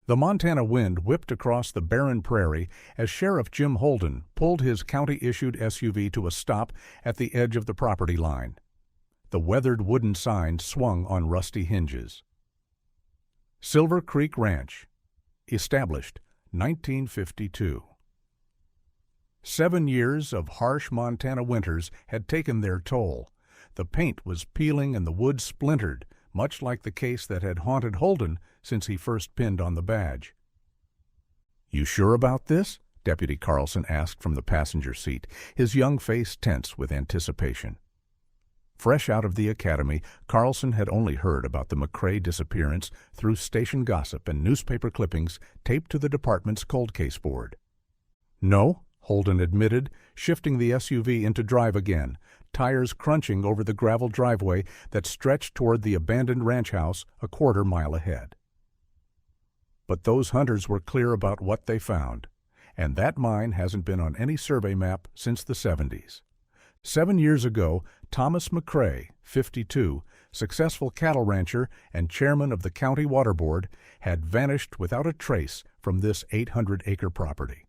The Montana wind whipped across the barren prairie as Sheriff Jim Holden pulled his county-issued SUV to a stop at the edge of the property line. The weathered wooden sign swung on rusty hinges. Silver Creek Ranch, established 1952. 7 years of harsh Montana winters had taken their toll. The paint was peeling and the wood splintered, much like the case that had haunted Holden since he first pinned on the badge. "You sure about this?" Deputy Carlson asked from the passenger seat, his young face tense with anticipation. Fresh out of the academy, Carlson had only heard about the McCrae disappearance through station gossip and newspaper clippings taped to the department's cold case board. "No," Holden admitted, shifting the SUV into drive again, tires crunching over the gravel driveway that stretched toward the abandoned ranch house a quarter-mile ahead. But those hunters were clear about what they found, and that mine hasn't been on any survey map since the 70s. 7 years ago, Thomas McCrae, 52, successful cattle rancher and chairman of the county water board, had vanished without a trace from this 800-acre property.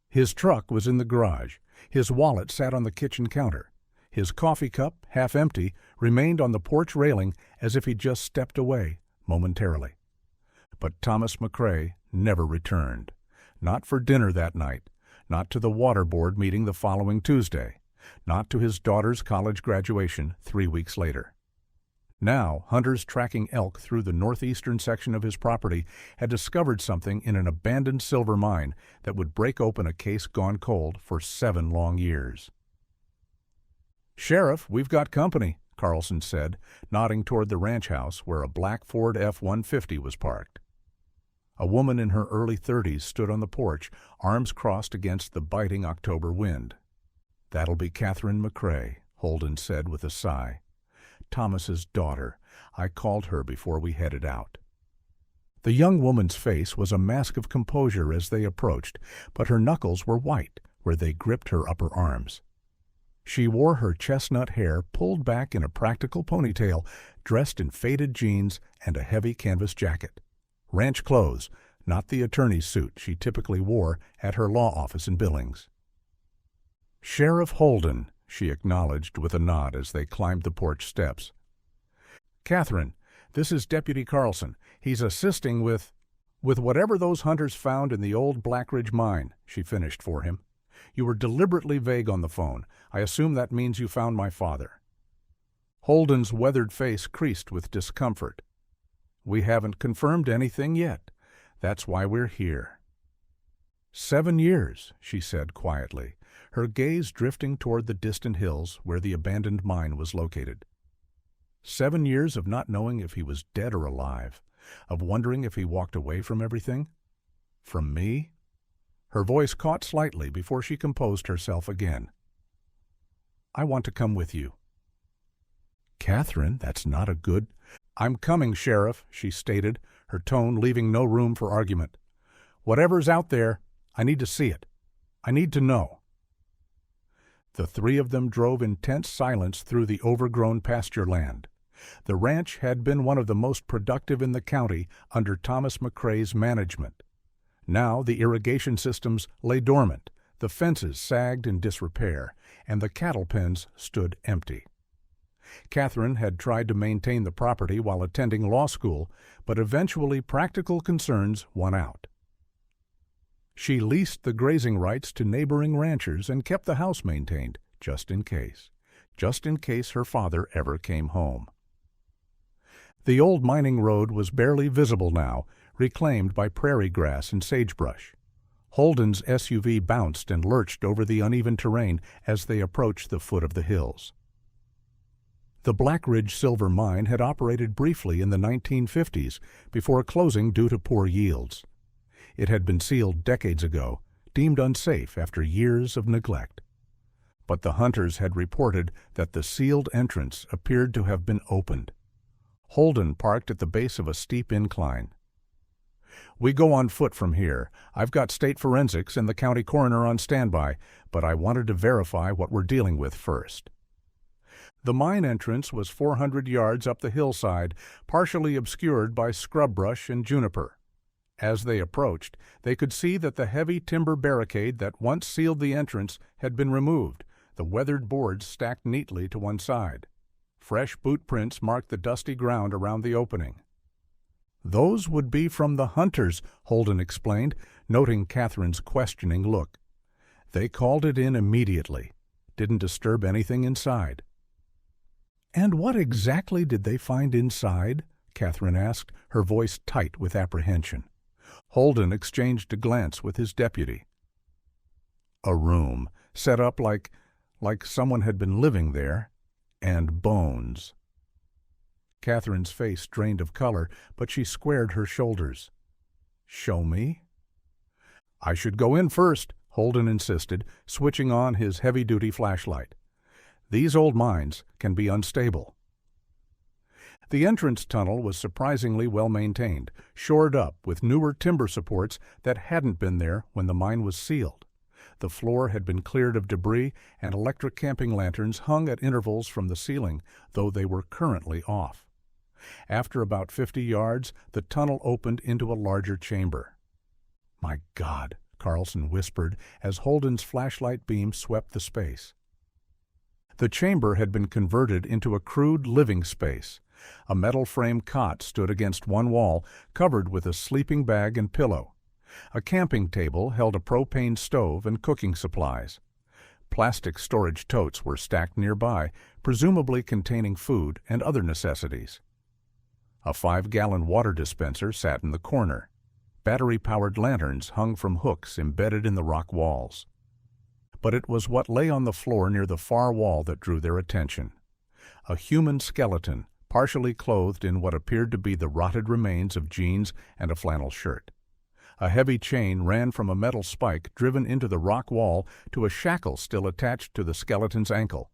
His truck was in the garage. His wallet sat on the kitchen counter. His coffee cup, half empty, remained on the porch railing as if he'd just stepped away momentarily. But Thomas McCrae never returned. Not for dinner that night, not to the water board meeting the following Tuesday, not to his daughter's college graduation 3 weeks later. Now, hunters tracking elk through the northeastern section of his property had discovered something in an abandoned silver mine that would break open a case gone cold for 7 long years. "Sheriff, we've got company," Carlson said, nodding toward the ranch house where a black Ford F-150 was parked. A woman in her early 30s stood on the porch, arms crossed against the biting October wind. "That'll be Catherine McCrae," Holden said with a sigh. "Thomas's daughter. I called her before we headed out." The young woman's face was a mask of composure as they approached, but her knuckles were white where they gripped her upper arms. She wore her chestnut hair pulled back in a practical ponytail, dressed in faded jeans and a heavy canvas jacket. Ranch clothes, not the attorney's suit she typically wore at her law office in Billings. "Sheriff Holden," she acknowledged with a nod as they climbed the porch steps. "Catherine, this is Deputy Carlson. He's assisting with whatever those hunters found in the old Blackridge mine," she finished for him. "You were deliberately vague on the phone. I assume that means you found my father." Holden's weathered face creased with discomfort. "We haven't confirmed anything yet. That's why we're here." 7 years, she said quietly, her gaze drifting toward the distant hills where the abandoned mine was located. 7 years of not knowing if he was dead or alive, of wondering if he walked away from everything. From me? Her voice caught slightly before she composed herself again. "I want to come with you." "Catherine, that's not a good—" "I'm coming, Sheriff," she stated, her tone leaving no room for argument. "Whatever's out there, I need to see it. I need to know." The three of them drove in tense silence through the overgrown pasture land. The ranch had been one of the most productive in the county under Thomas McCrae's management. Now the irrigation systems lay dormant, the fences sagged in disrepair, and the cattle pens stood empty. Catherine had tried to maintain the property while attending law school, but eventually practical concerns won out. She leased the grazing rights to neighboring ranchers and kept the house maintained, just in case her father ever came home. The old mining road was barely visible now, reclaimed by prairie grass and sagebrush. Holden's SUV bounced and lurched over the uneven terrain as they approached the foot of the hills. The Blackridge silver mine had operated briefly in the 1950s before closing due to poor yields. It had been sealed decades ago, deemed unsafe after years of neglect. But the hunters had reported that the sealed entrance appeared to have been opened. Holden parked at the base of a steep incline. "We go on foot from here. I've got state forensics and the county coroner on standby, but I wanted to verify what we're dealing with first." The mine entrance was 400 yards up the hillside, partially obscured by scrub brush and juniper. As they approached, they could see that the heavy timber barricade that once sealed the entrance had been removed, the weathered boards stacked neatly to one side. Fresh boot prints marked the dusty ground around the opening. "Those would be from the hunters," Holden explained, noting Catherine's questioning look. "They called it in immediately. Didn't disturb anything inside." "And what exactly did they find inside?" Catherine asked, her voice tight with apprehension. Holden exchanged a glance with his deputy. "A room, set up like someone had been living there, and bones." Catherine's face drained of color, but she squared her shoulders. "Show me?" "I should go in first," Holden insisted, switching on his heavy-duty flashlight. "These old mines can be unstable." The entrance tunnel was surprisingly well maintained, shored up with newer timber supports that hadn't been there when the mine was sealed. The floor had been cleared of debris, and electric camping lanterns hung at intervals from the ceiling, though they were currently off. After about 50 yards, the tunnel opened into a larger chamber. "My God," Carlson whispered as Holden's flashlight beam swept the space. The chamber had been converted into a crude living space. A metal frame cot stood against one wall, covered with a sleeping bag and pillow. A camping table held a propane stove and cooking supplies. Plastic storage totes were stacked nearby, presumably containing food and other necessities. A 5-gallon water dispenser sat in the corner. Battery-powered lanterns hung from hooks embedded in the rock walls. But it was what lay on the floor near the far wall that drew their attention. A human skeleton, partially clothed in what appeared to be the rotted remains of jeans and a flannel shirt. A heavy chain ran from a metal spike driven into the rock wall to a shackle still attached to the skeleton's ankle.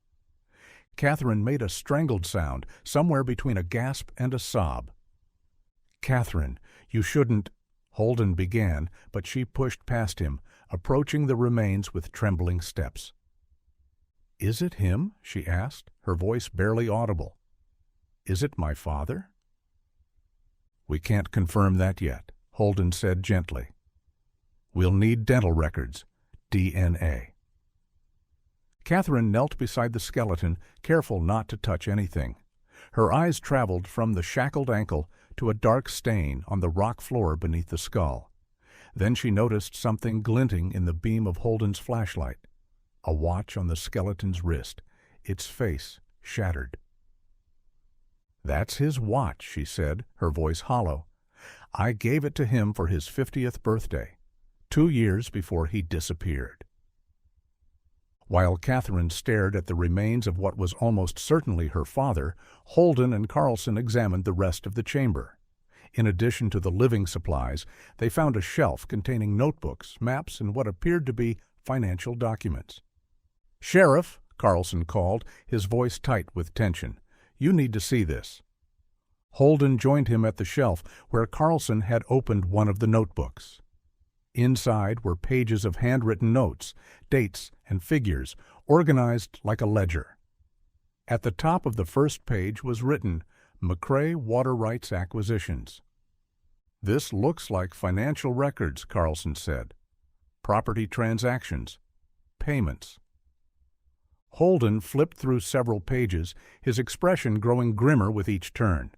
Catherine made a strangled sound, somewhere between a gasp and a sob. "Catherine, you shouldn't—" Holden began, but she pushed past him, approaching the remains with trembling steps. "Is it him?" she asked, her voice barely audible. "Is it my father?" "We can't confirm that yet," Holden said gently. "We'll need dental records, DNA." Catherine knelt beside the skeleton, careful not to touch anything. Her eyes traveled from the shackled ankle to a dark stain on the rock floor beneath the skull. Then she noticed something glinting in the beam of Holden's flashlight. A watch on the skeleton's wrist, its face shattered. "That's his watch," she said, her voice hollow. "I gave it to him for his 50th birthday, 2 years before he disappeared." While Catherine stared at the remains of what was almost certainly her father, Holden and Carlson examined the rest of the chamber. In addition to the living supplies, they found a shelf containing notebooks, maps, and what appeared to be financial documents. "Sheriff," Carlson called, his voice tight with tension, "you need to see this." Holden joined him at the shelf, where Carlson had opened one of the notebooks. Inside were pages of handwritten notes, dates, and figures, organized like a ledger. At the top of the first page was written, "McCrae Water Rights Acquisitions." "This looks like financial records," Carlson said. "Property transactions. Payments." Holden flipped through several pages, his expression growing grimmer with each turn.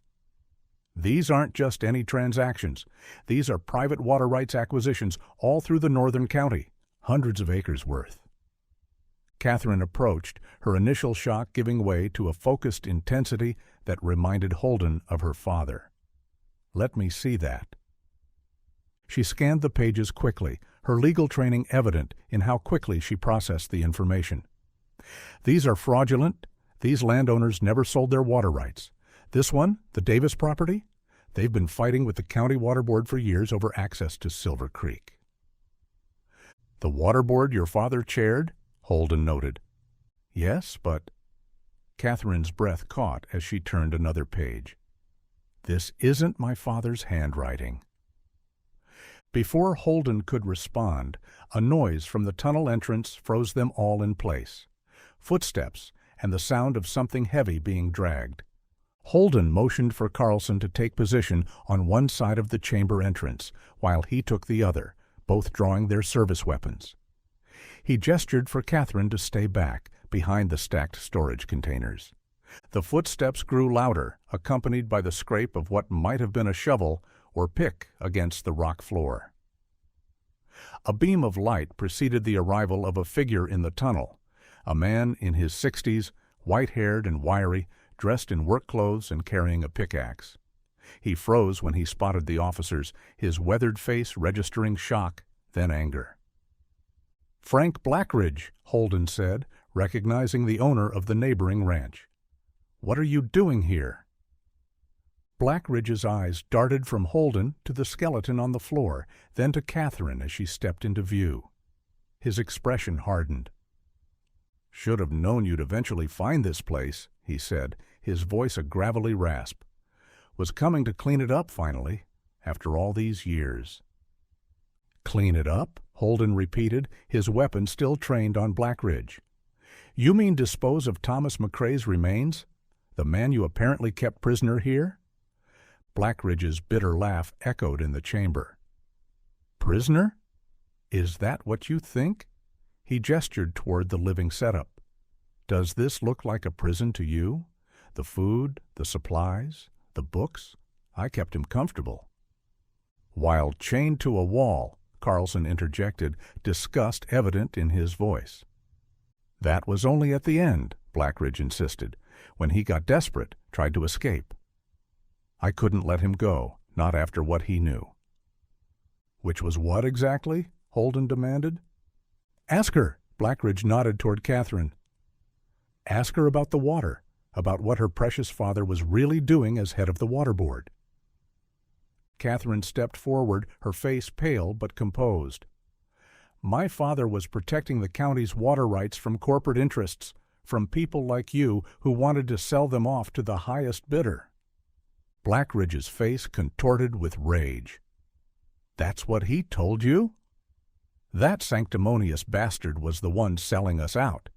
"These aren't just any transactions. These are private water rights acquisitions all through the northern county, hundreds of acres worth." Catherine approached, her initial shock giving way to a focused intensity that reminded Holden of her father. "Let me see that." She scanned the pages quickly, her legal training evident in how quickly she processed the information. "These are fraudulent. These landowners never sold their water rights. This one, the Davis property, they've been fighting with the county water board for years over access to Silver Creek." "The water board your father chaired?" Holden noted. "Yes, but—" Catherine's breath caught as she turned another page. "This isn't my father's handwriting." Before Holden could respond, a noise from the tunnel entrance froze them all in place. Footsteps and the sound of something heavy being dragged. Holden motioned for Carlson to take position on one side of the chamber entrance, while he took the other, both drawing their service weapons. He gestured for Catherine to stay back, behind the stacked storage containers. The footsteps grew louder, accompanied by the scrape of what might have been a shovel or pick against the rock floor. A beam of light preceded the arrival of a figure in the tunnel, a man in his 60s, white-haired and wiry, dressed in work clothes and carrying a pickaxe. He froze when he spotted the officers, his weathered face registering shock, then anger. "Frank Blackridge," Holden said, recognizing the owner of the neighboring ranch. "What are you doing here?" Blackridge's eyes darted from Holden to the skeleton on the floor, then to Catherine as she stepped into view. His expression hardened. "Should have known you'd eventually find this place," he said, his voice a gravelly rasp. "Was coming to clean it up finally, after all these years." "Clean it up?" Holden repeated, his weapon still trained on Blackridge. "You mean dispose of Thomas McCrae's remains? The man you apparently kept prisoner here?" Blackridge's bitter laugh echoed in the chamber. "Prisoner? Is that what you think?" He gestured toward the living setup. "Does this look like a prison to you? The food, the supplies, the books? I kept him comfortable." "While chained to a wall," Carlson interjected, disgust evident in his voice. "That was only at the end," Blackridge insisted, "when he got desperate, tried to escape. I couldn't let him go, not after what he knew." "Which was what exactly?" Holden demanded. "Ask her," Blackridge nodded toward Catherine. "Ask her about the water, about what her precious father was really doing as head of the water board." Catherine stepped forward, her face pale but composed. "My father was protecting the county's water rights from corporate interests, from people like you who wanted to sell them off to the highest bidder." Blackridge's face contorted with rage. "That's what he told you?" "That sanctimonious bastard was the one selling us out.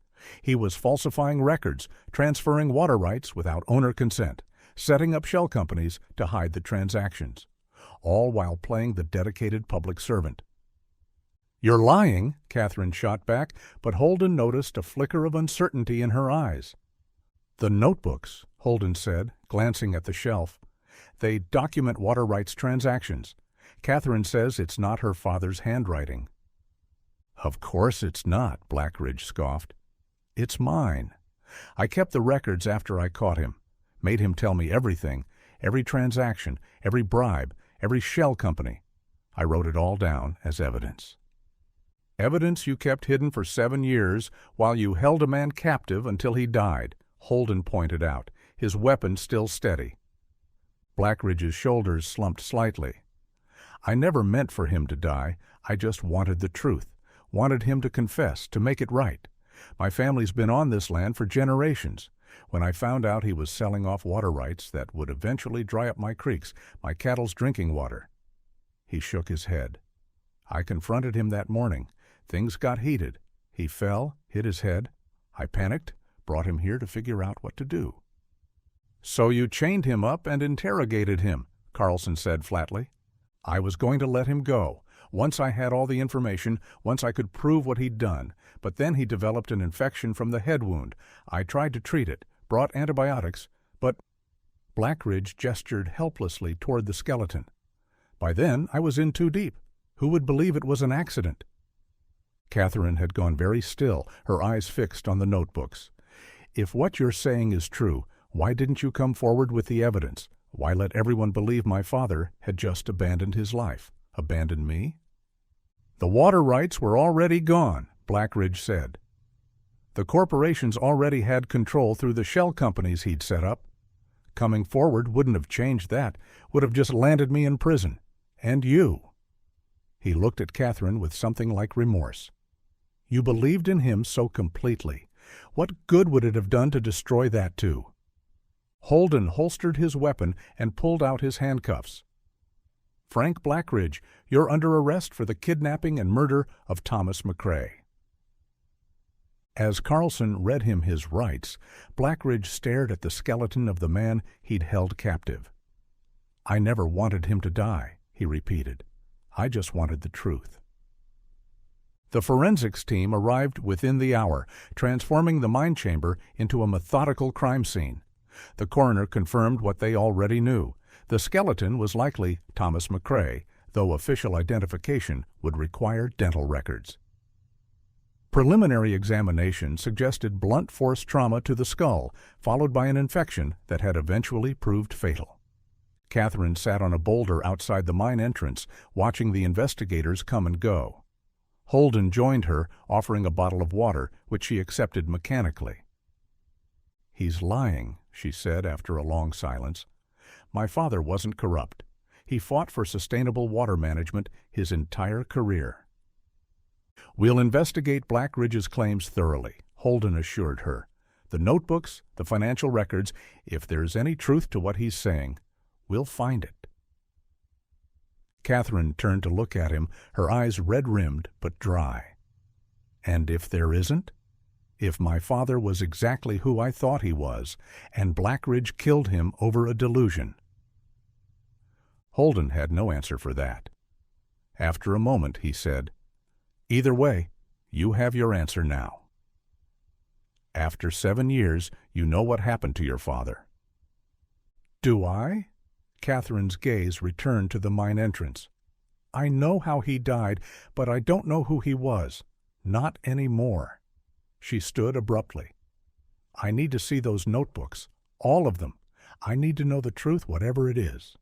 He was falsifying records, transferring water rights without owner consent, setting up shell companies to hide the transactions, all while playing the dedicated public servant." "You're lying," Catherine shot back, but Holden noticed a flicker of uncertainty in her eyes. "The notebooks," Holden said, glancing at the shelf. "They document water rights transactions. Catherine says it's not her father's handwriting." "Of course it's not," Blackridge scoffed. "It's mine. I kept the records after I caught him, made him tell me everything, every transaction, every bribe, every shell company. I wrote it all down as evidence." "Evidence you kept hidden for 7 years while you held a man captive until he died," Holden pointed out, his weapon still steady. Blackridge's shoulders slumped slightly. "I never meant for him to die. I just wanted the truth, wanted him to confess, to make it right. My family's been on this land for generations. When I found out he was selling off water rights that would eventually dry up my creeks, my cattle's drinking water." He shook his head. "I confronted him that morning. Things got heated. He fell, hit his head. I panicked, brought him here to figure out what to do." "So you chained him up and interrogated him," Carlson said flatly. "I was going to let him go, once I had all the information, once I could prove what he'd done. But then he developed an infection from the head wound. I tried to treat it, brought antibiotics, but—" Blackridge gestured helplessly toward the skeleton. "By then I was in too deep. Who would believe it was an accident?" Catherine had gone very still, her eyes fixed on the notebooks. "If what you're saying is true, why didn't you come forward with the evidence? Why let everyone believe my father had just abandoned his life? Abandoned me?" "The water rights were already gone," Blackridge said. "The corporations already had control through the shell companies he'd set up. Coming forward wouldn't have changed that, would have just landed me in prison. And you." He looked at Catherine with something like remorse. "You believed in him so completely. What good would it have done to destroy that too?" Holden holstered his weapon and pulled out his handcuffs. "Frank Blackridge, you're under arrest for the kidnapping and murder of Thomas McCrae." As Carlson read him his rights, Blackridge stared at the skeleton of the man he'd held captive. "I never wanted him to die," he repeated. "I just wanted the truth." The forensics team arrived within the hour, transforming the mine chamber into a methodical crime scene. The coroner confirmed what they already knew. The skeleton was likely Thomas McCrae, though official identification would require dental records. Preliminary examination suggested blunt force trauma to the skull, followed by an infection that had eventually proved fatal. Catherine sat on a boulder outside the mine entrance, watching the investigators come and go. Holden joined her, offering a bottle of water, which she accepted mechanically. "He's lying," she said after a long silence. "My father wasn't corrupt. He fought for sustainable water management his entire career." "We'll investigate Blackridge's claims thoroughly," Holden assured her. "The notebooks, the financial records, if there's any truth to what he's saying, we'll find it." Catherine turned to look at him, her eyes red-rimmed but dry. "And if there isn't? If my father was exactly who I thought he was, and Blackridge killed him over a delusion?" Holden had no answer for that. After a moment, he said, "Either way, you have your answer now. After 7 years, you know what happened to your father." "Do I?" Catherine's gaze returned to the mine entrance. "I know how he died, but I don't know who he was. Not anymore." She stood abruptly. "I need to see those notebooks. All of them. I need to know the truth, whatever it is."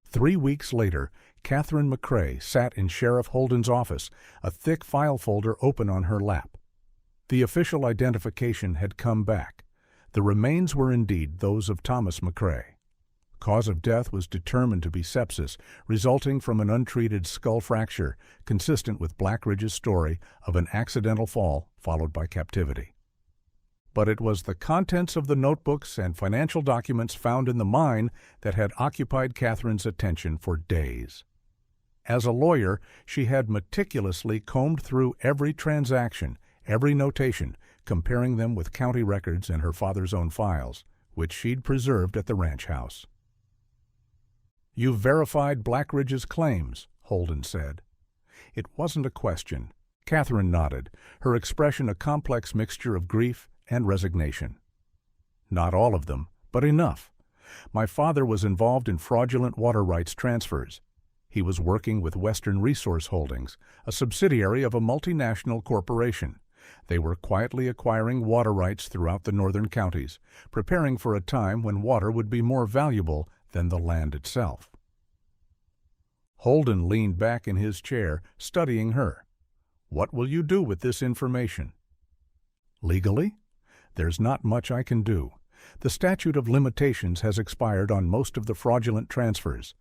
3 weeks later, Catherine McCrae sat in Sheriff Holden's office, a thick file folder open on her lap. The official identification had come back. The remains were indeed those of Thomas McCrae. Cause of death was determined to be sepsis, resulting from an untreated skull fracture, consistent with Blackridge's story of an accidental fall followed by captivity. But it was the contents of the notebooks and financial documents found in the mine that had occupied Catherine's attention for days. As a lawyer, she had meticulously combed through every transaction, every notation, comparing them with county records and her father's own files, which she'd preserved at the ranch house. "You've verified Blackridge's claims," Holden said. It wasn't a question. Catherine nodded, her expression a complex mixture of grief and resignation. "Not all of them, but enough. My father was involved in fraudulent water rights transfers. He was working with Western Resource Holdings, a subsidiary of a multinational corporation. They were quietly acquiring water rights throughout the northern counties, preparing for a time when water would be more valuable than the land itself." Holden leaned back in his chair, studying her. "What will you do with this information?" "Legally? There's not much I can do. The statute of limitations has expired on most of the fraudulent transfers.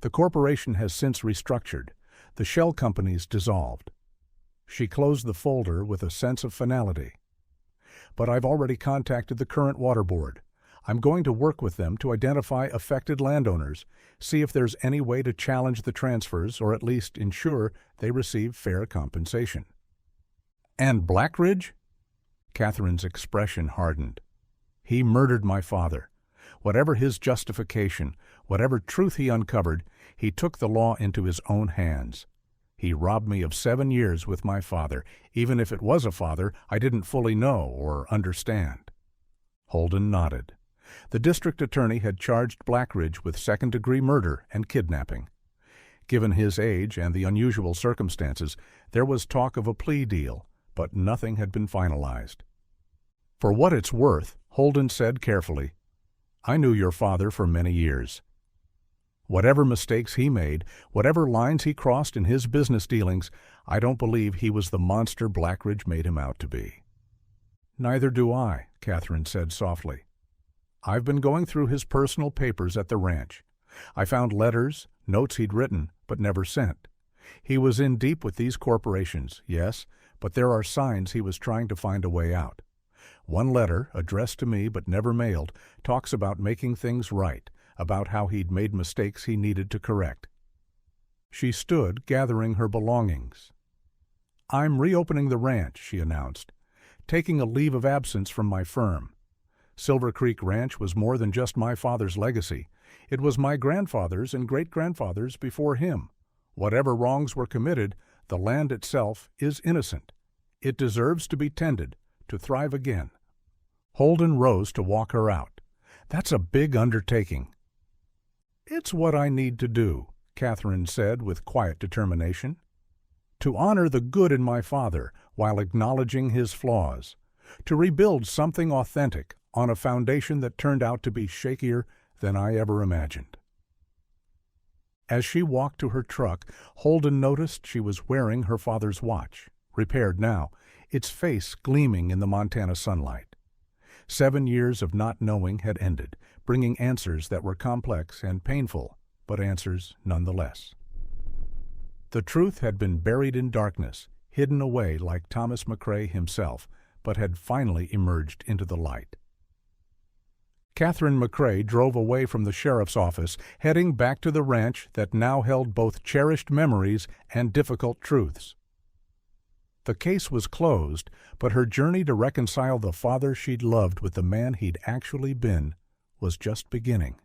The corporation has since restructured. The shell companies dissolved." She closed the folder with a sense of finality. "But I've already contacted the current water board. I'm going to work with them to identify affected landowners, see if there's any way to challenge the transfers or at least ensure they receive fair compensation." "And Blackridge?" Catherine's expression hardened. "He murdered my father. Whatever his justification, whatever truth he uncovered, he took the law into his own hands. He robbed me of 7 years with my father, even if it was a father I didn't fully know or understand." Holden nodded. The district attorney had charged Blackridge with second-degree murder and kidnapping. Given his age and the unusual circumstances, there was talk of a plea deal, but nothing had been finalized. "For what it's worth," Holden said carefully, "I knew your father for many years. Whatever mistakes he made, whatever lines he crossed in his business dealings, I don't believe he was the monster Blackridge made him out to be." "Neither do I," Catherine said softly. "I've been going through his personal papers at the ranch. I found letters, notes he'd written, but never sent. He was in deep with these corporations, yes, but there are signs he was trying to find a way out. One letter, addressed to me but never mailed, talks about making things right, about how he'd made mistakes he needed to correct." She stood, gathering her belongings. "I'm reopening the ranch," she announced. taking a leave of absence from my firm. Silver Creek Ranch was more than just my father's legacy. It was my grandfather's and great-grandfather's before him. Whatever wrongs were committed, the land itself is innocent. It deserves to be tended, to thrive again. Holden rose to walk her out. That's a big undertaking. It's what I need to do, Catherine said with quiet determination. To honor the good in my father while acknowledging his flaws. To rebuild something authentic on a foundation that turned out to be shakier than I ever imagined. As she walked to her truck, Holden noticed she was wearing her father's watch, repaired now, its face gleaming in the Montana sunlight. 7 years of not knowing had ended, bringing answers that were complex and painful, but answers nonetheless. The truth had been buried in darkness, hidden away like Thomas McCrae himself, but had finally emerged into the light. Catherine McCrae drove away from the sheriff's office, heading back to the ranch that now held both cherished memories and difficult truths. The case was closed, but her journey to reconcile the father she'd loved with the man he'd actually been was just beginning.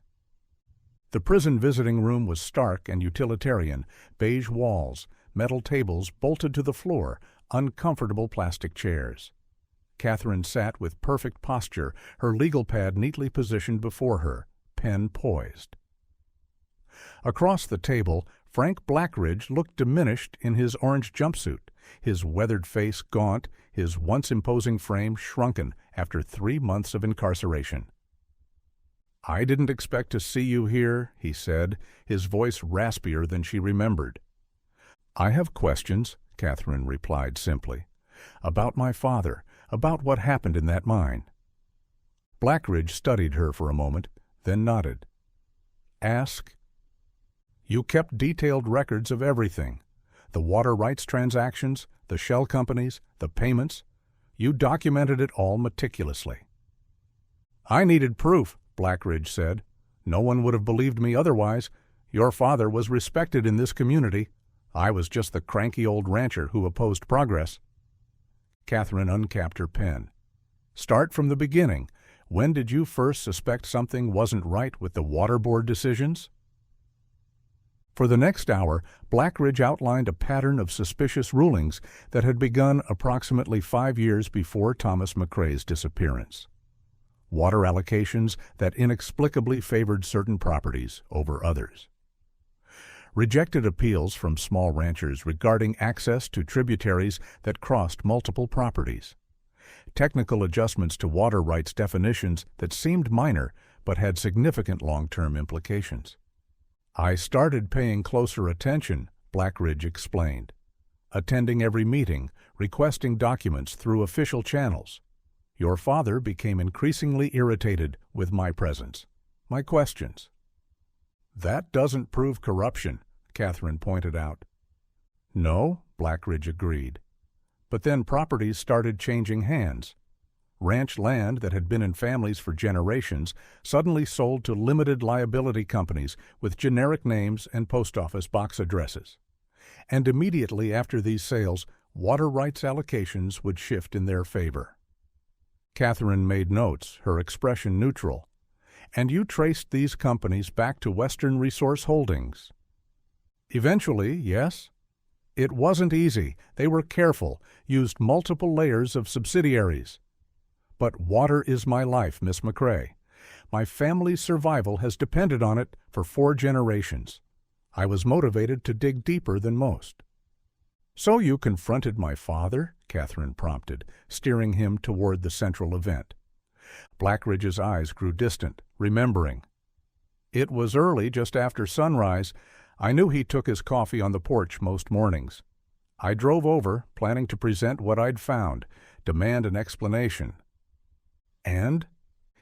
The prison visiting room was stark and utilitarian, beige walls, metal tables bolted to the floor, uncomfortable plastic chairs. Catherine sat with perfect posture, her legal pad neatly positioned before her, pen poised. Across the table, Frank Blackridge looked diminished in his orange jumpsuit, his weathered face gaunt, his once imposing frame shrunken after 3 months of incarceration. "I didn't expect to see you here," he said, his voice raspier than she remembered. "I have questions," Catherine replied simply, "about my father, about what happened in that mine." Blackridge studied her for a moment, then nodded. "Ask." "You kept detailed records of everything. The water rights transactions, the shell companies, the payments. You documented it all meticulously." "I needed proof," Blackridge said. "No one would have believed me otherwise. Your father was respected in this community. I was just the cranky old rancher who opposed progress." Catherine uncapped her pen. "Start from the beginning. When did you first suspect something wasn't right with the water board decisions?" For the next hour, Blackridge outlined a pattern of suspicious rulings that had begun approximately 5 years before Thomas McCrae's disappearance. Water allocations that inexplicably favored certain properties over others. Rejected appeals from small ranchers regarding access to tributaries that crossed multiple properties. Technical adjustments to water rights definitions that seemed minor but had significant long-term implications. "I started paying closer attention," Blackridge explained. "Attending every meeting, requesting documents through official channels. Your father became increasingly irritated with my presence, my questions." "That doesn't prove corruption," Catherine pointed out. "No," Blackridge agreed. "But then properties started changing hands. Ranch land that had been in families for generations suddenly sold to limited liability companies with generic names and post office box addresses. And immediately after these sales, water rights allocations would shift in their favor." Catherine made notes, her expression neutral. "And you traced these companies back to Western Resource Holdings." "Eventually, yes. It wasn't easy. They were careful, used multiple layers of subsidiaries. But water is my life, Miss McCrae. My family's survival has depended on it for 4 generations. I was motivated to dig deeper than most." "So you confronted my father?" Catherine prompted, steering him toward the central event. Blackridge's eyes grew distant, remembering. "It was early, just after sunrise. I knew he took his coffee on the porch most mornings. I drove over, planning to present what I'd found, demand an explanation." "And?"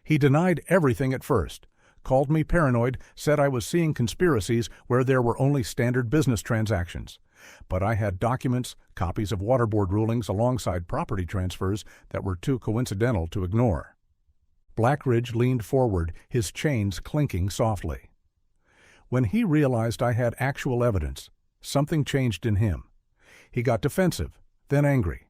"He denied everything at first. Called me paranoid, said I was seeing conspiracies where there were only standard business transactions. But I had documents, copies of water board rulings alongside property transfers that were too coincidental to ignore." Blackridge leaned forward, his chains clinking softly. "When he realized I had actual evidence, something changed in him. He got defensive, then angry.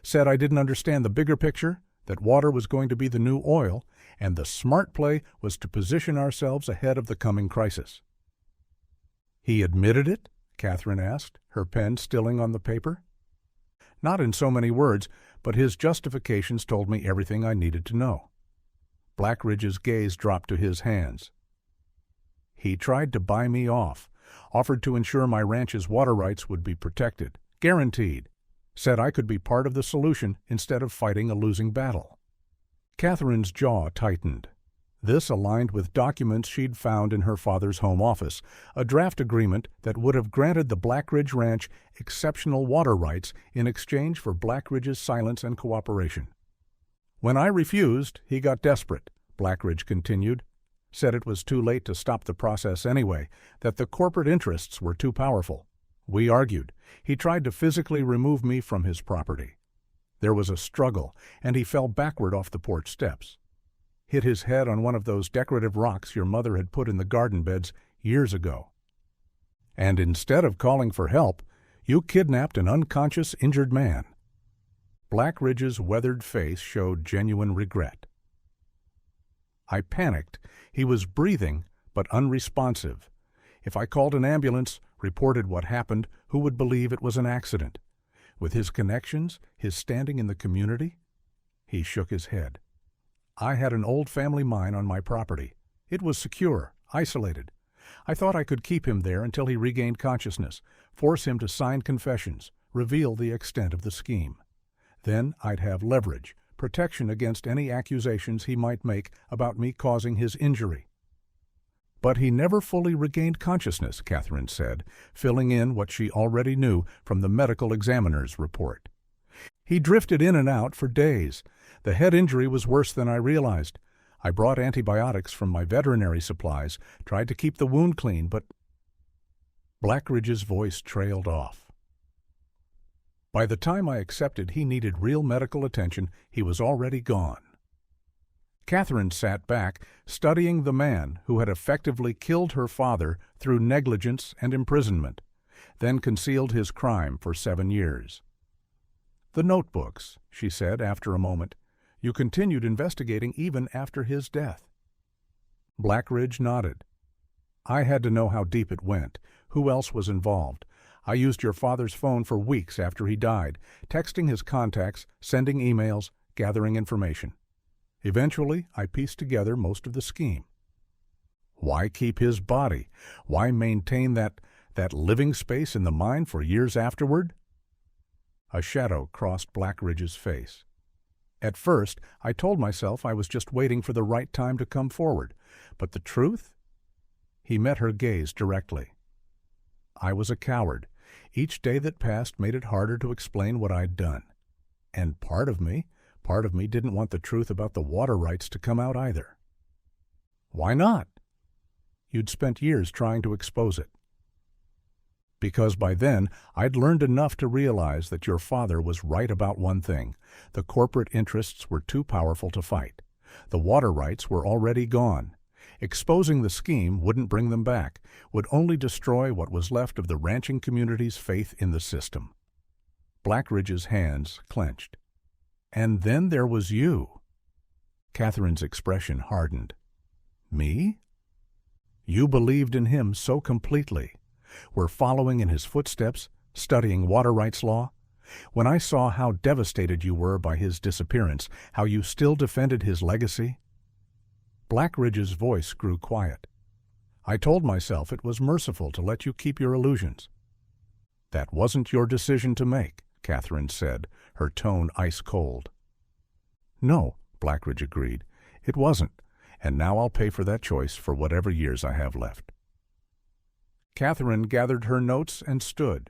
Said I didn't understand the bigger picture, that water was going to be the new oil, and the smart play was to position ourselves ahead of the coming crisis. He admitted it? Catherine asked, her pen stilling on the paper. Not in so many words, but his justifications told me everything I needed to know. Blackridge's gaze dropped to his hands. He tried to buy me off, offered to ensure my ranch's water rights would be protected, guaranteed, said I could be part of the solution instead of fighting a losing battle. Catherine's jaw tightened. This aligned with documents she'd found in her father's home office, a draft agreement that would have granted the Blackridge Ranch exceptional water rights in exchange for Blackridge's silence and cooperation. When I refused, he got desperate, Blackridge continued, said it was too late to stop the process anyway, that the corporate interests were too powerful. We argued. He tried to physically remove me from his property. There was a struggle, and he fell backward off the porch steps. Hit his head on one of those decorative rocks your mother had put in the garden beds years ago. And instead of calling for help, you kidnapped an unconscious, injured man. Blackridge's weathered face showed genuine regret. I panicked. He was breathing, but unresponsive. If I called an ambulance, reported what happened, who would believe it was an accident? With his connections, his standing in the community? He shook his head. I had an old family mine on my property. It was secure, isolated. I thought I could keep him there until he regained consciousness, force him to sign confessions, reveal the extent of the scheme. Then I'd have leverage, protection against any accusations he might make about me causing his injury. But he never fully regained consciousness, Catherine said, filling in what she already knew from the medical examiner's report. He drifted in and out for days. The head injury was worse than I realized. I brought antibiotics from my veterinary supplies, tried to keep the wound clean, but... Blackridge's voice trailed off. By the time I accepted he needed real medical attention, he was already gone. Catherine sat back, studying the man who had effectively killed her father through negligence and imprisonment, then concealed his crime for 7 years. The notebooks, she said after a moment. You continued investigating even after his death. Blackridge nodded. I had to know how deep it went, who else was involved. I used your father's phone for weeks after he died, texting his contacts, sending emails, gathering information. Eventually, I pieced together most of the scheme. Why keep his body? Why maintain that living space in the mine for years afterward? A shadow crossed Blackridge's face. At first, I told myself I was just waiting for the right time to come forward. But the truth? He met her gaze directly. I was a coward. Each day that passed made it harder to explain what I'd done. And part of me didn't want the truth about the water rights to come out either. Why not? You'd spent years trying to expose it. Because by then, I'd learned enough to realize that your father was right about one thing. The corporate interests were too powerful to fight. The water rights were already gone. Exposing the scheme wouldn't bring them back, would only destroy what was left of the ranching community's faith in the system. Blackridge's hands clenched. And then there was you. Catherine's expression hardened. Me? You believed in him so completely. Were following in his footsteps, studying water rights law. When I saw how devastated you were by his disappearance, how you still defended his legacy. Blackridge's voice grew quiet. I told myself it was merciful to let you keep your illusions. That wasn't your decision to make, Catherine said, her tone ice-cold. No, Blackridge agreed, it wasn't, and now I'll pay for that choice for whatever years I have left. Catherine gathered her notes and stood.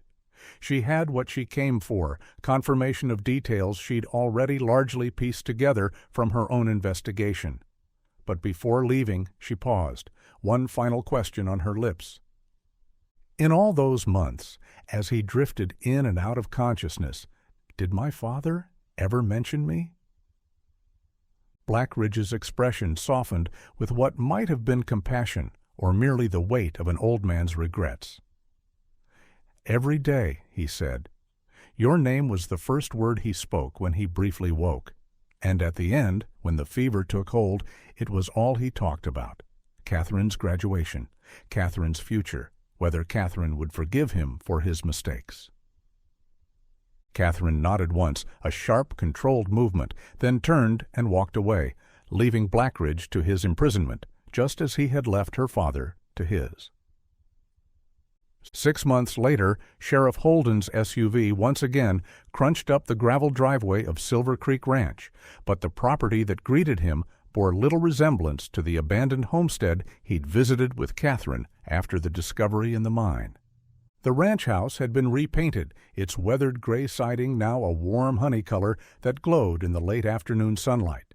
She had what she came for, confirmation of details she'd already largely pieced together from her own investigation. But before leaving, she paused, one final question on her lips. In all those months, as he drifted in and out of consciousness, did my father ever mention me? Blackridge's expression softened with what might have been compassion, or merely the weight of an old man's regrets. Every day, he said, Your name was the first word he spoke when he briefly woke. And at the end, when the fever took hold, it was all he talked about. Catherine's graduation, Catherine's future, whether Catherine would forgive him for his mistakes. Catherine nodded once, a sharp, controlled movement, then turned and walked away, leaving Blackridge to his imprisonment, just as he had left her father to his. 6 months later, Sheriff Holden's SUV once again crunched up the gravel driveway of Silver Creek Ranch, but the property that greeted him bore little resemblance to the abandoned homestead he'd visited with Catherine after the discovery in the mine. The ranch house had been repainted, its weathered gray siding now a warm honey color that glowed in the late afternoon sunlight.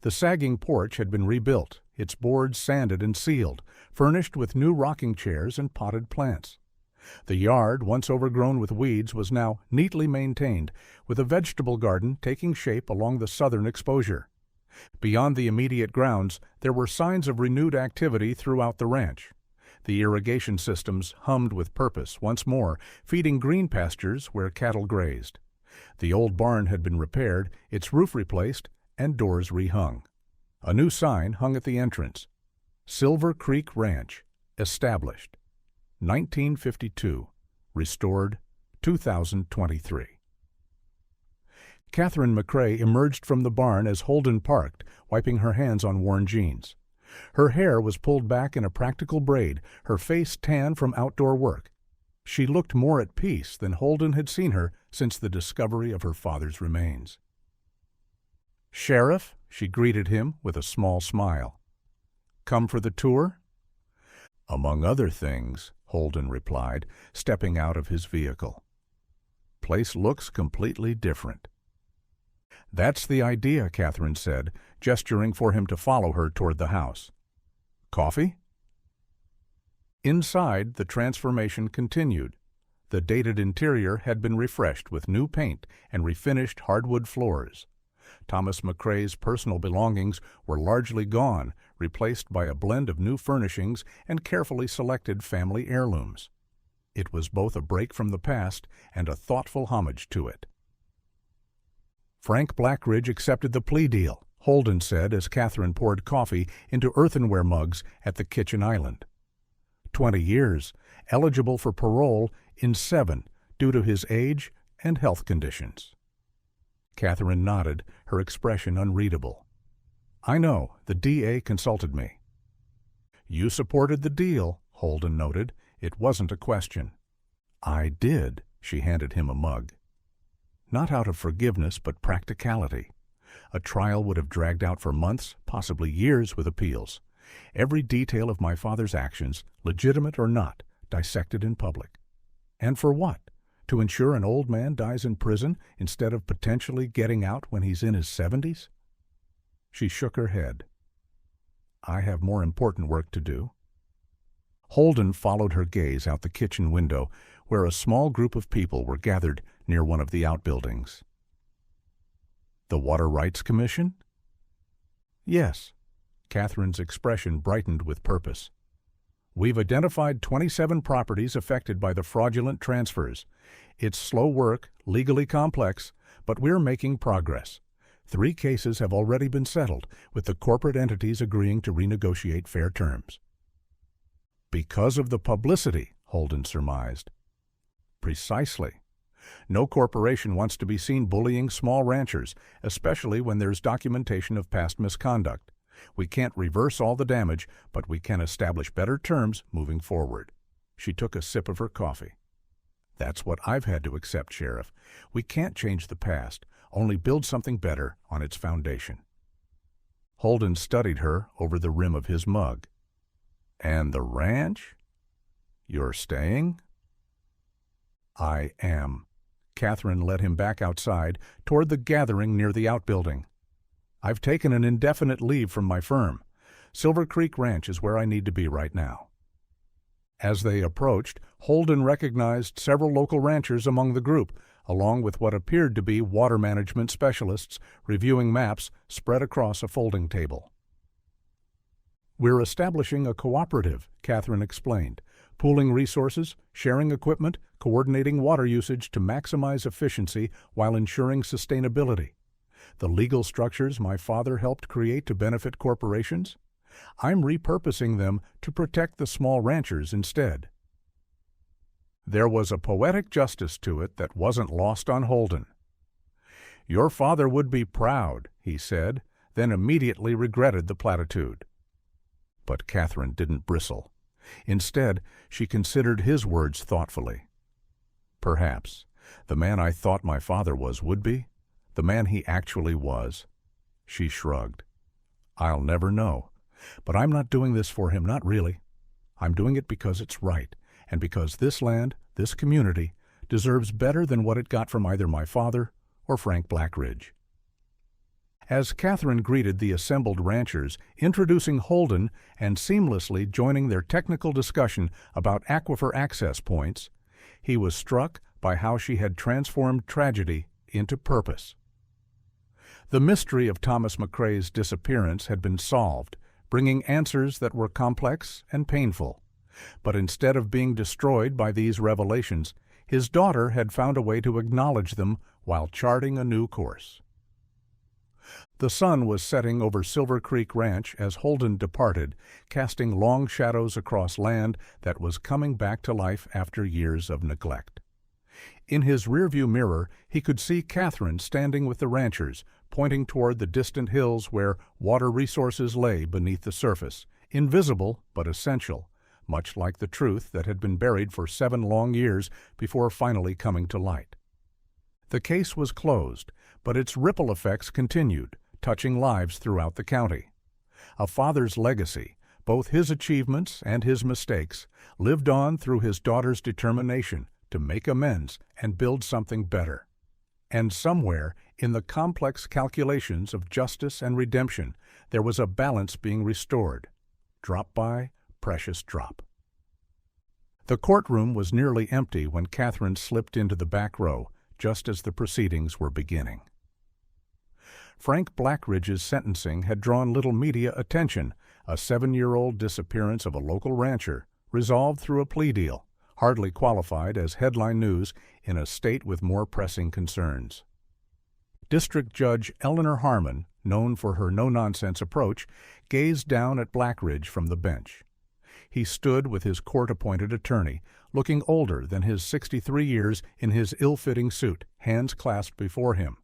The sagging porch had been rebuilt, its boards sanded and sealed, furnished with new rocking chairs and potted plants. The yard, once overgrown with weeds, was now neatly maintained, with a vegetable garden taking shape along the southern exposure. Beyond the immediate grounds, there were signs of renewed activity throughout the ranch. The irrigation systems hummed with purpose once more, feeding green pastures where cattle grazed. The old barn had been repaired, its roof replaced, and doors rehung. A new sign hung at the entrance. Silver Creek Ranch, established. 1952, restored 2023. Catherine McCrae emerged from the barn as Holden parked, wiping her hands on worn jeans. Her hair was pulled back in a practical braid, her face tan from outdoor work. She looked more at peace than Holden had seen her since the discovery of her father's remains. "Sheriff," she greeted him with a small smile. "Come for the tour?" "Among other things," Holden replied, stepping out of his vehicle. "Place looks completely different." "That's the idea," Catherine said, gesturing for him to follow her toward the house. "Coffee?" Inside, the transformation continued. The dated interior had been refreshed with new paint and refinished hardwood floors. Thomas McCrae's personal belongings were largely gone, replaced by a blend of new furnishings and carefully selected family heirlooms. It was both a break from the past and a thoughtful homage to it. Frank Blackridge accepted the plea deal, Holden said as Catherine poured coffee into earthenware mugs at the kitchen island. 20 years, eligible for parole in 7 due to his age and health conditions. Catherine nodded, her expression unreadable. "I know, the DA consulted me." "You supported the deal," Holden noted. "It wasn't a question." "I did," she handed him a mug. Not out of forgiveness, but practicality. A trial would have dragged out for months, possibly years, with appeals. Every detail of my father's actions, legitimate or not, dissected in public. And for what? To ensure an old man dies in prison instead of potentially getting out when he's in his 70s? She shook her head. "I have more important work to do." Holden followed her gaze out the kitchen window, where a small group of people were gathered near one of the outbuildings. "The Water Rights Commission?" "Yes." Catherine's expression brightened with purpose. "We've identified 27 properties affected by the fraudulent transfers. It's slow work, legally complex, but we're making progress. 3 cases have already been settled, with the corporate entities agreeing to renegotiate fair terms." "Because of the publicity," Holden surmised. "Precisely. No corporation wants to be seen bullying small ranchers, especially when there's documentation of past misconduct. We can't reverse all the damage, but we can establish better terms moving forward." She took a sip of her coffee. "That's what I've had to accept, Sheriff. We can't change the past, only build something better on its foundation." Holden studied her over the rim of his mug. "And the ranch? You're staying?" "I am." Catherine led him back outside, toward the gathering near the outbuilding. "I've taken an indefinite leave from my firm. Silver Creek Ranch is where I need to be right now." As they approached, Holden recognized several local ranchers among the group, along with what appeared to be water management specialists reviewing maps spread across a folding table. "We're establishing a cooperative," Catherine explained, pooling resources, sharing equipment, coordinating water usage to maximize efficiency while ensuring sustainability. The legal structures my father helped create to benefit corporations? I'm repurposing them to protect the small ranchers instead. There was a poetic justice to it that wasn't lost on Holden. "Your father would be proud," he said, then immediately regretted the platitude. But Catherine didn't bristle. Instead, she considered his words thoughtfully. Perhaps the man I thought my father was would be? The man he actually was? She shrugged. I'll never know. But I'm not doing this for him, not really. I'm doing it because it's right, and because this land, this community, deserves better than what it got from either my father or Frank Blackridge. As Catherine greeted the assembled ranchers, introducing Holden and seamlessly joining their technical discussion about aquifer access points, he was struck by how she had transformed tragedy into purpose. The mystery of Thomas McCrae's disappearance had been solved, bringing answers that were complex and painful. But instead of being destroyed by these revelations, his daughter had found a way to acknowledge them while charting a new course. The sun was setting over Silver Creek Ranch as Holden departed, casting long shadows across land that was coming back to life after years of neglect. In his rearview mirror, he could see Catherine standing with the ranchers, pointing toward the distant hills where water resources lay beneath the surface, invisible but essential, much like the truth that had been buried for 7 long years before finally coming to light. The case was closed, but its ripple effects continued, touching lives throughout the county. A father's legacy, both his achievements and his mistakes, lived on through his daughter's determination to make amends and build something better. And somewhere, in the complex calculations of justice and redemption, there was a balance being restored. Drop by, precious drop. The courtroom was nearly empty when Catherine slipped into the back row, just as the proceedings were beginning. Frank Blackridge's sentencing had drawn little media attention, a 7-year-old disappearance of a local rancher, resolved through a plea deal, hardly qualified as headline news in a state with more pressing concerns. District Judge Eleanor Harmon, known for her no-nonsense approach, gazed down at Blackridge from the bench. He stood with his court-appointed attorney, looking older than his 63 years in his ill-fitting suit, hands clasped before him.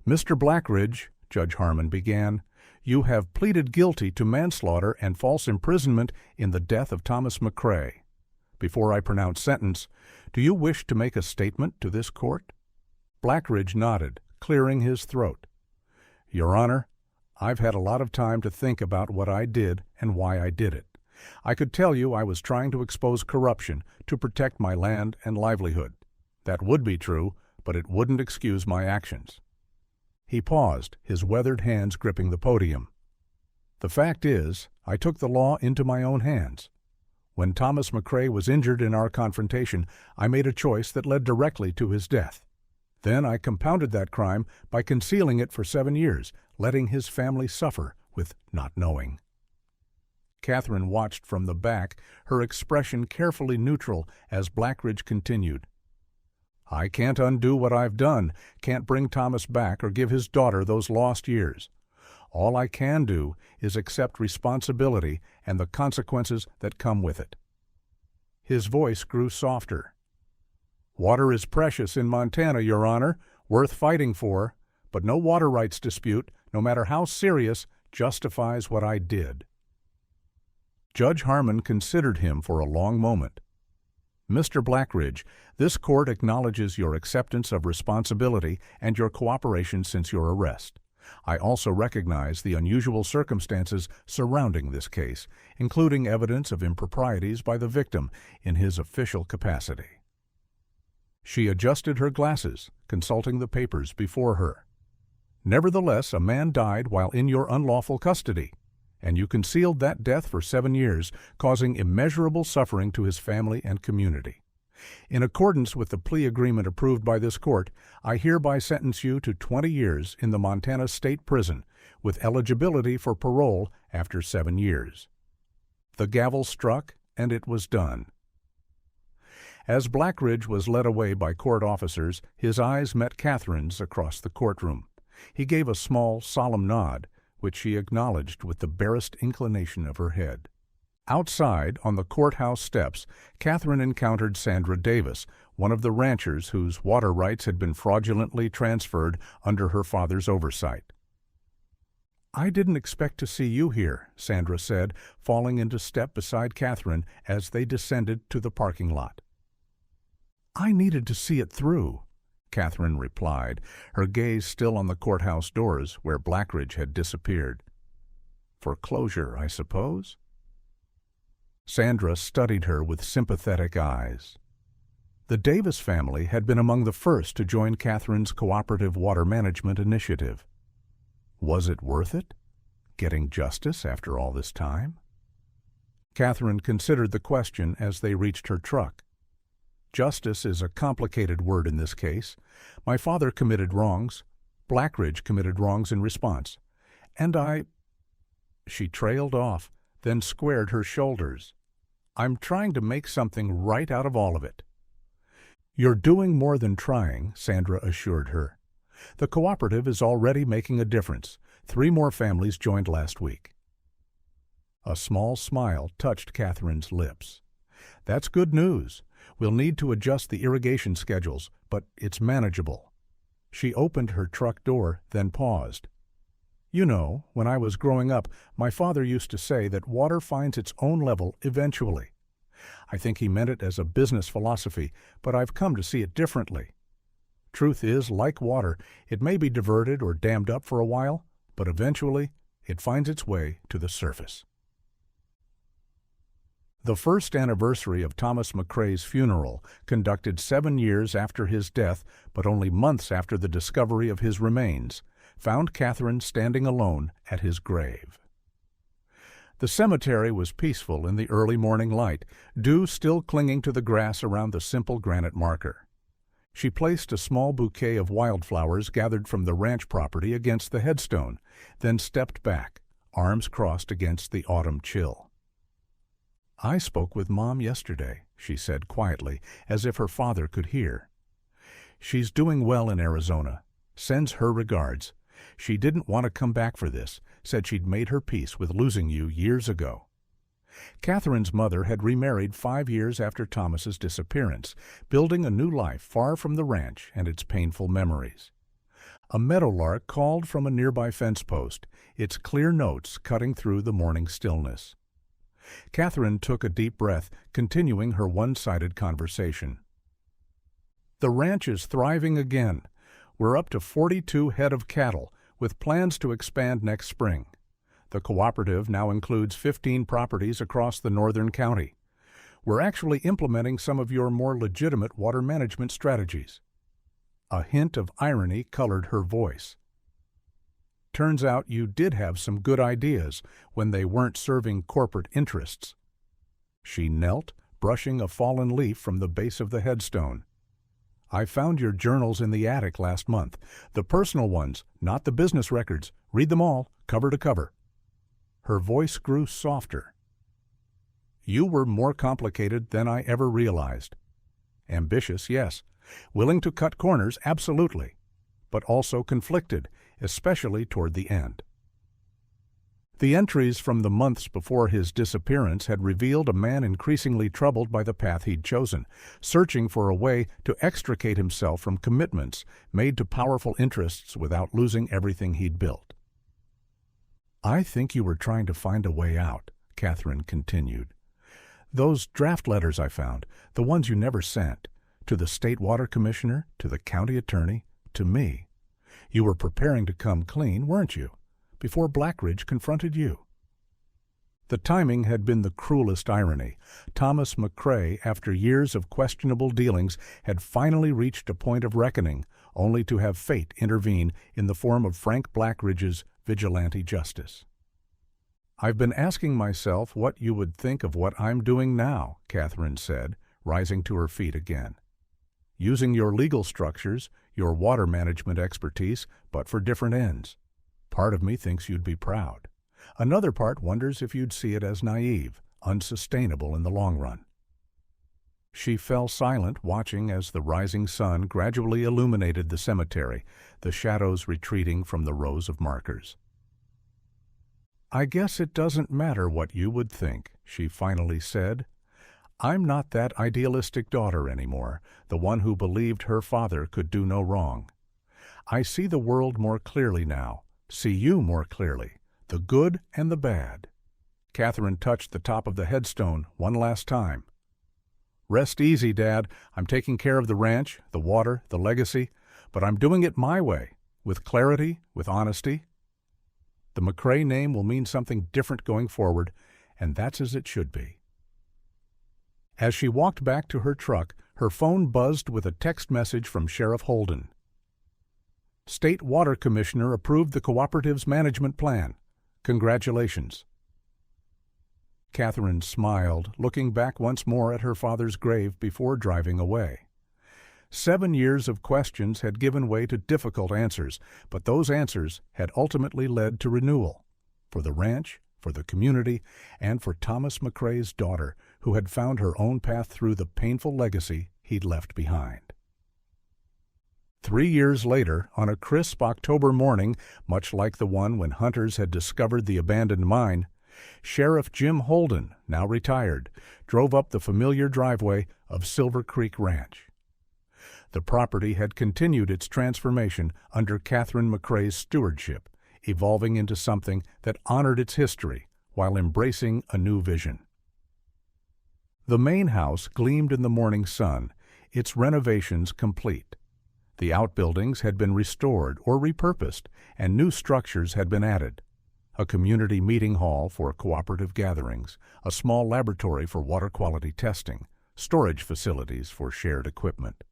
"Mr. Blackridge," Judge Harmon began, "you have pleaded guilty to manslaughter and false imprisonment in the death of Thomas McCrae. Before I pronounce sentence, do you wish to make a statement to this court?" Blackridge nodded, clearing his throat. "Your Honor, I've had a lot of time to think about what I did and why I did it. I could tell you I was trying to expose corruption to protect my land and livelihood. That would be true, but it wouldn't excuse my actions." He paused, his weathered hands gripping the podium. "The fact is, I took the law into my own hands. When Thomas McCrae was injured in our confrontation, I made a choice that led directly to his death. Then I compounded that crime by concealing it for 7 years, letting his family suffer with not knowing." Catherine watched from the back, her expression carefully neutral as Blackridge continued. "I can't undo what I've done, can't bring Thomas back or give his daughter those lost years. All I can do is accept responsibility and the consequences that come with it." His voice grew softer. "Water is precious in Montana, Your Honor, worth fighting for, but no water rights dispute, no matter how serious, justifies what I did." Judge Harmon considered him for a long moment. "Mr. Blackridge, this court acknowledges your acceptance of responsibility and your cooperation since your arrest. I also recognize the unusual circumstances surrounding this case, including evidence of improprieties by the victim in his official capacity." She adjusted her glasses, consulting the papers before her. "Nevertheless, a man died while in your unlawful custody, and you concealed that death for 7 years, causing immeasurable suffering to his family and community. In accordance with the plea agreement approved by this court, I hereby sentence you to 20 years in the Montana State Prison, with eligibility for parole after 7 years. The gavel struck, and it was done. As Blackridge was led away by court officers, his eyes met Catherine's across the courtroom. He gave a small, solemn nod, which she acknowledged with the barest inclination of her head. Outside, on the courthouse steps, Catherine encountered Sandra Davis, one of the ranchers whose water rights had been fraudulently transferred under her father's oversight. "I didn't expect to see you here," Sandra said, falling into step beside Catherine as they descended to the parking lot. "I needed to see it through," Catherine replied, her gaze still on the courthouse doors where Blackridge had disappeared. "For closure, I suppose?" Sandra studied her with sympathetic eyes. The Davis family had been among the first to join Catherine's cooperative water management initiative. Was it worth it? Getting justice after all this time? Catherine considered the question as they reached her truck. Justice is a complicated word in this case. My father committed wrongs. Blackridge committed wrongs in response. And She trailed off, then squared her shoulders. "I'm trying to make something right out of all of it." "You're doing more than trying," Sandra assured her. "The cooperative is already making a difference. 3 more families joined last week." A small smile touched Catherine's lips. "That's good news. We'll need to adjust the irrigation schedules, but it's manageable." She opened her truck door, then paused. "You know, when I was growing up, my father used to say that water finds its own level eventually. I think he meant it as a business philosophy, but I've come to see it differently. Truth is, like water, it may be diverted or dammed up for a while, but eventually it finds its way to the surface." The first anniversary of Thomas McCrae's funeral, conducted 7 years after his death but only months after the discovery of his remains, found Catherine standing alone at his grave. The cemetery was peaceful in the early morning light, dew still clinging to the grass around the simple granite marker. She placed a small bouquet of wildflowers gathered from the ranch property against the headstone, then stepped back, arms crossed against the autumn chill. "I spoke with Mom yesterday," she said quietly, as if her father could hear. "She's doing well in Arizona. Sends her regards. She didn't want to come back for this, said she'd made her peace with losing you years ago." Catherine's mother had remarried 5 years after Thomas's disappearance, building a new life far from the ranch and its painful memories. A meadowlark called from a nearby fence post, its clear notes cutting through the morning stillness. Catherine took a deep breath, continuing her one-sided conversation. "The ranch is thriving again. We're up to 42 head of cattle, with plans to expand next spring. The cooperative now includes 15 properties across the northern county. We're actually implementing some of your more legitimate water management strategies." A hint of irony colored her voice. "Turns out you did have some good ideas when they weren't serving corporate interests." She knelt, brushing a fallen leaf from the base of the headstone. "I found your journals in the attic last month. The personal ones, not the business records. Read them all, cover to cover." Her voice grew softer. "You were more complicated than I ever realized. Ambitious, yes. Willing to cut corners, absolutely. But also conflicted, especially toward the end." The entries from the months before his disappearance had revealed a man increasingly troubled by the path he'd chosen, searching for a way to extricate himself from commitments made to powerful interests without losing everything he'd built. "I think you were trying to find a way out," Catherine continued. "Those draft letters I found, the ones you never sent, to the state water commissioner, to the county attorney, to me. You were preparing to come clean, weren't you, before Blackridge confronted you?" The timing had been the cruelest irony. Thomas McCrae, after years of questionable dealings, had finally reached a point of reckoning, only to have fate intervene in the form of Frank Blackridge's vigilante justice. "I've been asking myself what you would think of what I'm doing now," Catherine said, rising to her feet again. "Using your legal structures, your water management expertise, but for different ends. Part of me thinks you'd be proud. Another part wonders if you'd see it as naive, unsustainable in the long run." She fell silent, watching as the rising sun gradually illuminated the cemetery, the shadows retreating from the rows of markers. "I guess it doesn't matter what you would think," she finally said. "I'm not that idealistic daughter anymore, the one who believed her father could do no wrong. I see the world more clearly now, see you more clearly, the good and the bad." Catherine touched the top of the headstone one last time. "Rest easy, Dad. I'm taking care of the ranch, the water, the legacy, but I'm doing it my way, with clarity, with honesty. The McCrae name will mean something different going forward, and that's as it should be." As she walked back to her truck, her phone buzzed with a text message from Sheriff Holden. "State Water Commissioner approved the cooperative's management plan. Congratulations." Catherine smiled, looking back once more at her father's grave before driving away. 7 years of questions had given way to difficult answers, but those answers had ultimately led to renewal, for the ranch, for the community, and for Thomas McCrae's daughter, who had found her own path through the painful legacy he'd left behind. 3 years later, on a crisp October morning, much like the one when hunters had discovered the abandoned mine, Sheriff Jim Holden, now retired, drove up the familiar driveway of Silver Creek Ranch. The property had continued its transformation under Catherine McCrae's stewardship, evolving into something that honored its history while embracing a new vision. The main house gleamed in the morning sun, its renovations complete. The outbuildings had been restored or repurposed, and new structures had been added. A community meeting hall for cooperative gatherings, a small laboratory for water quality testing, storage facilities for shared equipment.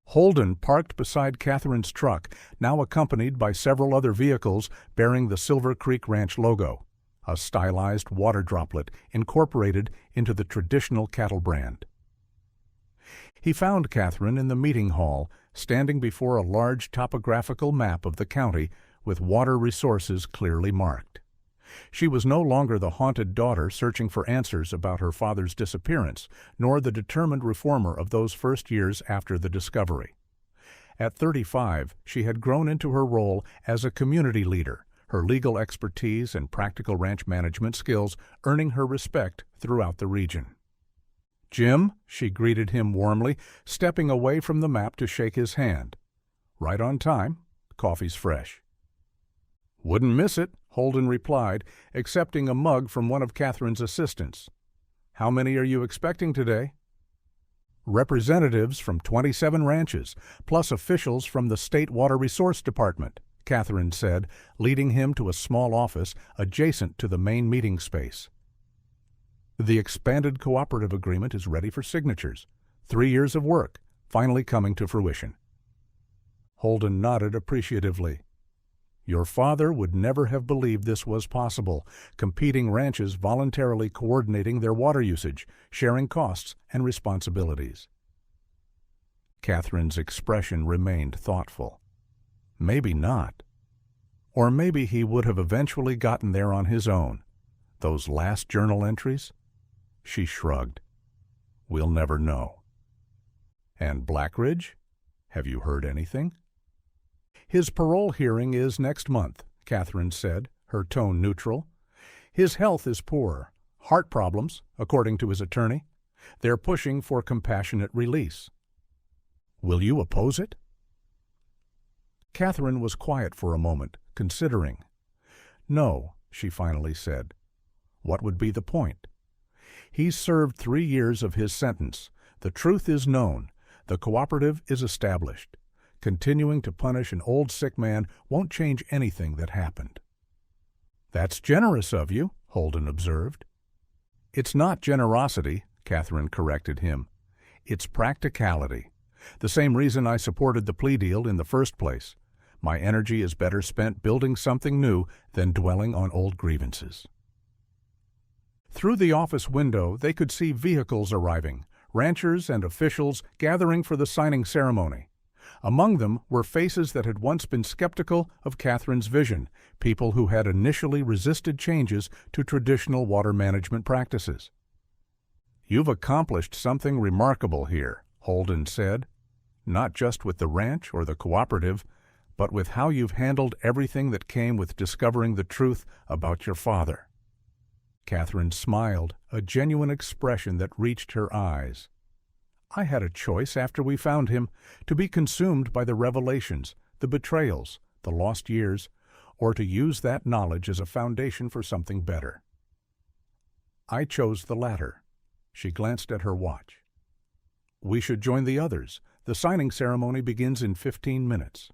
Holden parked beside Catherine's truck, now accompanied by several other vehicles bearing the Silver Creek Ranch logo, a stylized water droplet incorporated into the traditional cattle brand. He found Catherine in the meeting hall, standing before a large topographical map of the county with water resources clearly marked. She was no longer the haunted daughter searching for answers about her father's disappearance, nor the determined reformer of those first years after the discovery. At 35, she had grown into her role as a community leader, her legal expertise and practical ranch management skills earning her respect throughout the region. "Jim," she greeted him warmly, stepping away from the map to shake his hand. "Right on time. Coffee's fresh." "Wouldn't miss it," Holden replied, accepting a mug from one of Catherine's assistants. "How many are you expecting today?" "Representatives from 27 ranches, plus officials from the State Water Resource Department," Catherine said, leading him to a small office adjacent to the main meeting space. "The expanded cooperative agreement is ready for signatures. 3 years of work, finally coming to fruition." Holden nodded appreciatively. "Your father would never have believed this was possible, competing ranches voluntarily coordinating their water usage, sharing costs and responsibilities." Catherine's expression remained thoughtful. Maybe not. Or maybe he would have eventually gotten there on his own. Those last journal entries? She shrugged. "We'll never know." "And Blackridge? Have you heard anything?" "His parole hearing is next month," Catherine said, her tone neutral. "His health is poor. Heart problems, according to his attorney. They're pushing for compassionate release." "Will you oppose it?" Catherine was quiet for a moment, considering. "No," she finally said. "What would be the point? He's served 3 years of his sentence. The truth is known. The cooperative is established. Continuing to punish an old sick man won't change anything that happened." "That's generous of you," Holden observed. "It's not generosity," Catherine corrected him. "It's practicality. The same reason I supported the plea deal in the first place. My energy is better spent building something new than dwelling on old grievances." Through the office window, they could see vehicles arriving, ranchers and officials gathering for the signing ceremony. Among them were faces that had once been skeptical of Catherine's vision, people who had initially resisted changes to traditional water management practices. "You've accomplished something remarkable here," Holden said, "not just with the ranch or the cooperative, but with how you've handled everything that came with discovering the truth about your father." Catherine smiled, a genuine expression that reached her eyes. "I had a choice after we found him, to be consumed by the revelations, the betrayals, the lost years, or to use that knowledge as a foundation for something better. I chose the latter." She glanced at her watch. "We should join the others. The signing ceremony begins in 15 minutes.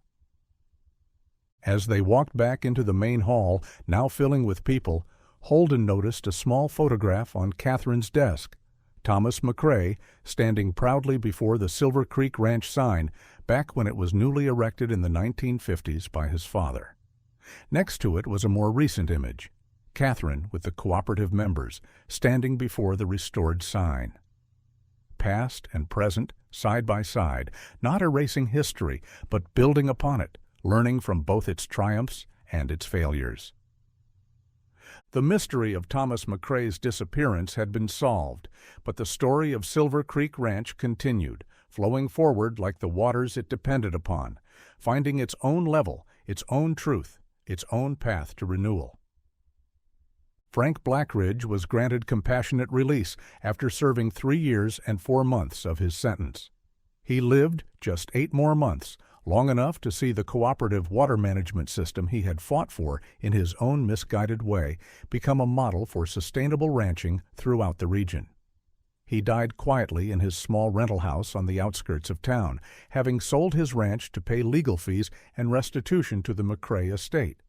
As they walked back into the main hall, now filling with people, Holden noticed a small photograph on Catherine's desk. Thomas McCrae, standing proudly before the Silver Creek Ranch sign, back when it was newly erected in the 1950s by his father. Next to it was a more recent image, Catherine with the cooperative members, standing before the restored sign. Past and present, side by side, not erasing history, but building upon it, learning from both its triumphs and its failures. The mystery of Thomas McCrae's disappearance had been solved, but the story of Silver Creek Ranch continued, flowing forward like the waters it depended upon, finding its own level, its own truth, its own path to renewal. Frank Blackridge was granted compassionate release after serving 3 years and 4 months of his sentence. He lived just 8 more months, long enough to see the cooperative water management system he had fought for in his own misguided way become a model for sustainable ranching throughout the region. He died quietly in his small rental house on the outskirts of town, having sold his ranch to pay legal fees and restitution to the McCrae estate.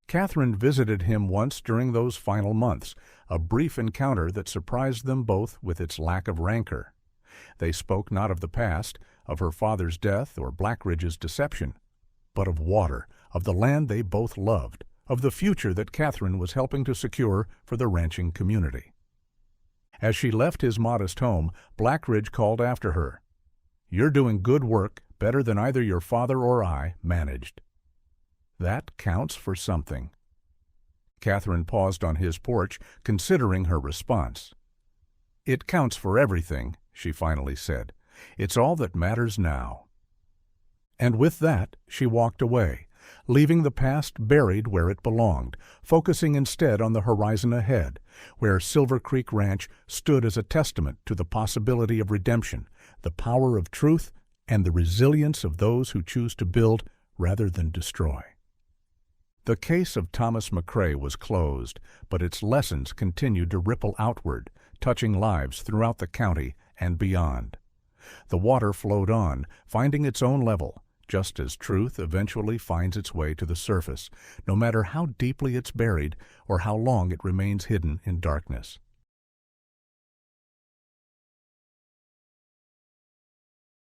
Catherine visited him once during those final months, a brief encounter that surprised them both with its lack of rancor. They spoke not of the past, of her father's death or Blackridge's deception, but of water, of the land they both loved, of the future that Catherine was helping to secure for the ranching community. As she left his modest home, Blackridge called after her, "You're doing good work, better than either your father or I managed." That counts for something. Catherine paused on his porch, considering her response. "It counts for everything," she finally said. "It's all that matters now." And with that, she walked away, leaving the past buried where it belonged, focusing instead on the horizon ahead, where Silver Creek Ranch stood as a testament to the possibility of redemption, the power of truth, and the resilience of those who choose to build rather than destroy. The case of Thomas McCrae was closed, but its lessons continued to ripple outward, touching lives throughout the county and beyond. The water flowed on, finding its own level, just as truth eventually finds its way to the surface, no matter how deeply it's buried or how long it remains hidden in darkness.